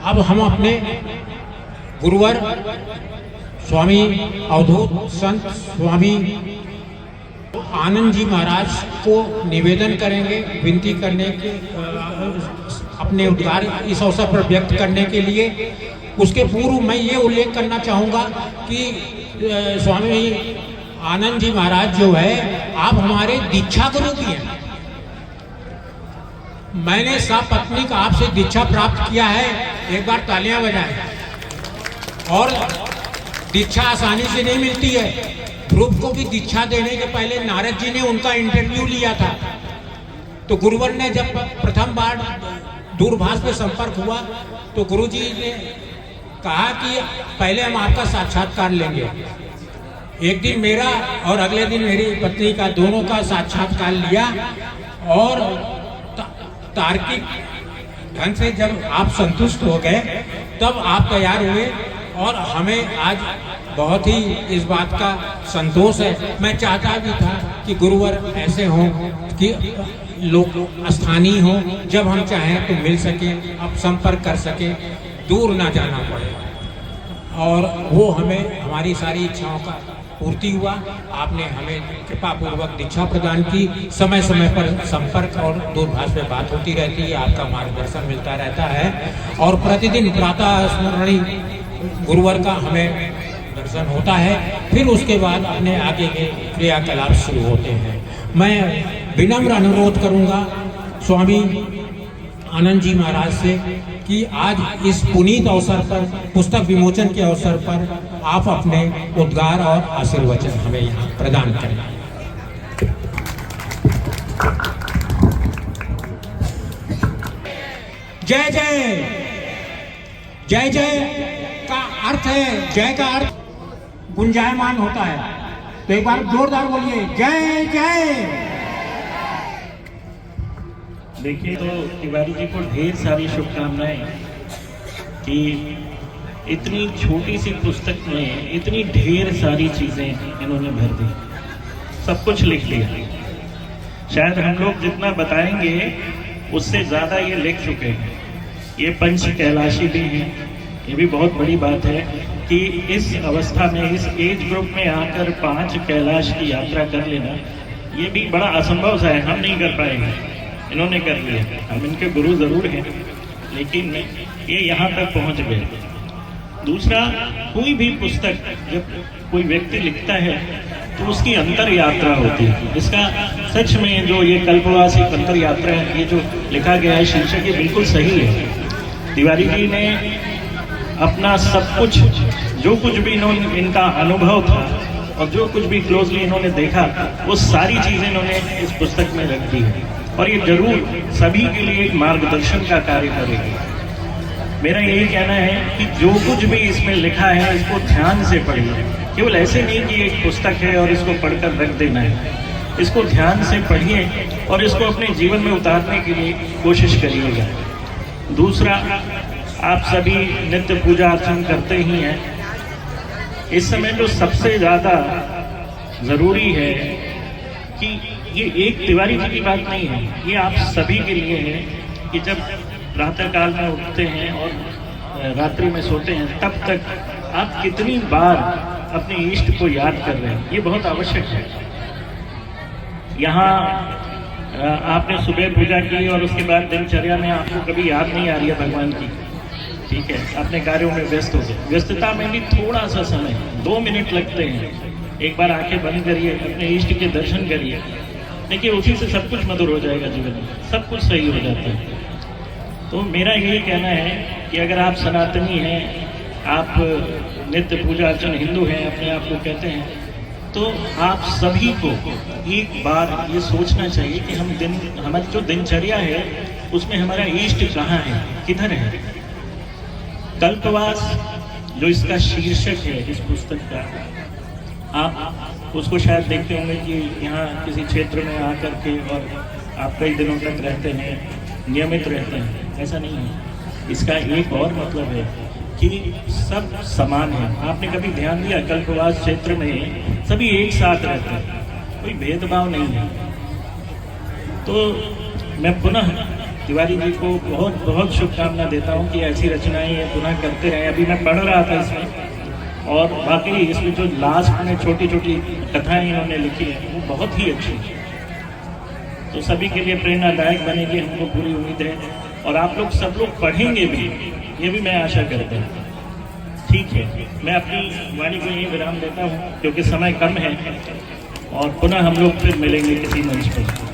अब हम अपने गुरुवर स्वामी अवधूत संत स्वामी आनंद जी महाराज को निवेदन करेंगे, विनती करने के अपने उद्गार इस अवसर पर व्यक्त करने के लिए। उसके पूर्व मैं ये उल्लेख करना चाहूँगा कि स्वामी आनंद जी महाराज जो है, आप हमारे दीक्षा गुरु भी हैं। मैंने सपत्नी का आपसे दीक्षा प्राप्त किया है, एक बार तालियां बजाएं। और दीक्षा आसानी से नहीं मिलती है। ध्रुव को भी दीक्षा देने के पहले नारद जी ने उनका इंटरव्यू लिया था। तो गुरुवर ने जब प्रथम बार दूरभाष पे संपर्क हुआ तो गुरुजी ने कहा कि पहले हम आपका साक्षात्कार लेंगे। एक दिन मेरा और अगले दिन मेरी पत्नी का, दोनों का साक्षात्कार लिया और तार्किक ढंग से जब आप संतुष्ट हो गए तब आप तैयार हुए। और हमें आज बहुत ही इस बात का संतोष है। मैं चाहता भी था कि गुरुवर ऐसे हों कि लोग स्थानीय हों, जब हम चाहें तो मिल सके, अब संपर्क कर सके, दूर ना जाना पड़े। और वो हमें हमारी सारी इच्छाओं का पूर्ति हुआ। आपने हमें कृपा पूर्वक दीक्षा प्रदान की। समय समय पर संपर्क और दूरभाष पे बात होती रहती है, आपका मार्गदर्शन मिलता रहता है। और प्रतिदिन प्रातः स्मरणी गुरुवर का हमें दर्शन होता है। फिर उसके बाद अपने आगे के क्रियाकलाप शुरू होते हैं। मैं विनम्र अनुरोध करूंगा स्वामी आनंद जी महाराज से कि आज इस पुनीत अवसर पर, पुस्तक विमोचन के अवसर पर, आप अपने उद्गार और आशीर्वचन हमें यहाँ प्रदान करें। जय जय। जय जय का अर्थ है, जय का अर्थ गुंजायमान होता है। तो एक बार जोरदार बोलिए, जय जय। देखिए, तो तिवारी जी को ढेर सारी शुभकामनाएं कि इतनी छोटी सी पुस्तक में इतनी ढेर सारी चीज़ें इन्होंने भर दी, सब कुछ लिख लिया। शायद हम लोग जितना बताएंगे उससे ज़्यादा ये लिख चुके हैं। ये पंच कैलाशी भी हैं। ये भी बहुत बड़ी बात है कि इस अवस्था में, इस एज ग्रुप में आकर 5 कैलाश की यात्रा कर लेना, ये भी बड़ा असंभव सा है। हम नहीं कर पाएंगे, इन्होंने कर लिया। हम इनके गुरु जरूर हैं, लेकिन ये यहाँ तक पहुँच गए। दूसरा, कोई भी पुस्तक जब कोई व्यक्ति लिखता है तो उसकी अंतर यात्रा होती है। इसका सच में जो ये कल्पवासी अंतर यात्रा है, ये जो लिखा गया है शीर्षक, ये बिल्कुल सही है। तिवारी जी ने अपना सब कुछ, जो कुछ भी इन्होंने, इनका अनुभव था और जो कुछ भी क्लोजली इन्होंने देखा, वो सारी चीज़ें इन्होंने इस पुस्तक में रख दी है। और ये जरूर सभी के लिए एक मार्गदर्शन का कार्य करेगी। मेरा यही कहना है कि जो कुछ भी इसमें लिखा है, इसको ध्यान से पढ़िए। केवल ऐसे नहीं कि एक पुस्तक है और इसको पढ़कर रख देना है। इसको ध्यान से पढ़िए और इसको अपने जीवन में उतारने के लिए कोशिश करिएगा। दूसरा, आप सभी नित्य पूजा अर्चन करते ही हैं। इस समय जो सबसे ज़्यादा ज़रूरी है कि ये एक तिवारी जी की बात नहीं है, ये आप सभी के लिए है कि जब प्रातः काल में उठते हैं और रात्रि में सोते हैं, तब तक आप कितनी बार अपने इष्ट को याद कर रहे हैं, ये बहुत आवश्यक है। यहाँ आपने सुबह पूजा की और उसके बाद दिनचर्या में आपको कभी याद नहीं आ रही है भगवान की, ठीक है, अपने कार्यों में व्यस्त हो गए। व्यस्तता में भी थोड़ा सा समय, 2 मिनट लगते हैं, एक बार आंखें बंद करिए, अपने इष्ट के दर्शन करिए। देखिए, उसी से सब कुछ मधुर हो जाएगा, जीवन में सब कुछ सही हो जाता है। तो मेरा यही कहना है कि अगर आप सनातनी हैं, आप नित्य पूजा अर्चन हिंदू हैं, अपने आप को कहते हैं, तो आप सभी को एक बार ये सोचना चाहिए कि हमारी जो दिनचर्या है उसमें हमारा इष्ट कहाँ है, किधर है। कल्पवास जो इसका शीर्षक है इस पुस्तक का, आप उसको शायद देखते होंगे कि यहाँ किसी क्षेत्र में आकर के और आप कई दिनों तक रहते हैं, नियमित रहते हैं, ऐसा नहीं है। इसका एक और मतलब है कि सब समान है। आपने कभी ध्यान दिया, कल्पवास क्षेत्र में सभी एक साथ रहते हैं, कोई भेदभाव नहीं है। तो मैं पुनः तिवारी जी को बहुत बहुत शुभकामना देता हूँ कि ऐसी रचनाएं ये पुनः करते रहें। अभी मैं पढ़ रहा था इसमें, और बाकी इसमें जो लास्ट में छोटी छोटी कथाएं इन्होंने लिखी हैं वो बहुत ही अच्छी है, तो सभी के लिए प्रेरणादायक बनेगी, हमको पूरी उम्मीद है। और आप लोग सब लोग पढ़ेंगे भी, ये भी मैं आशा करता हूँ। ठीक है, मैं अपनी वाणी को यहीं विराम देता हूँ क्योंकि समय कम है, और पुनः हम लोग फिर मिलेंगे किसी मंच पर।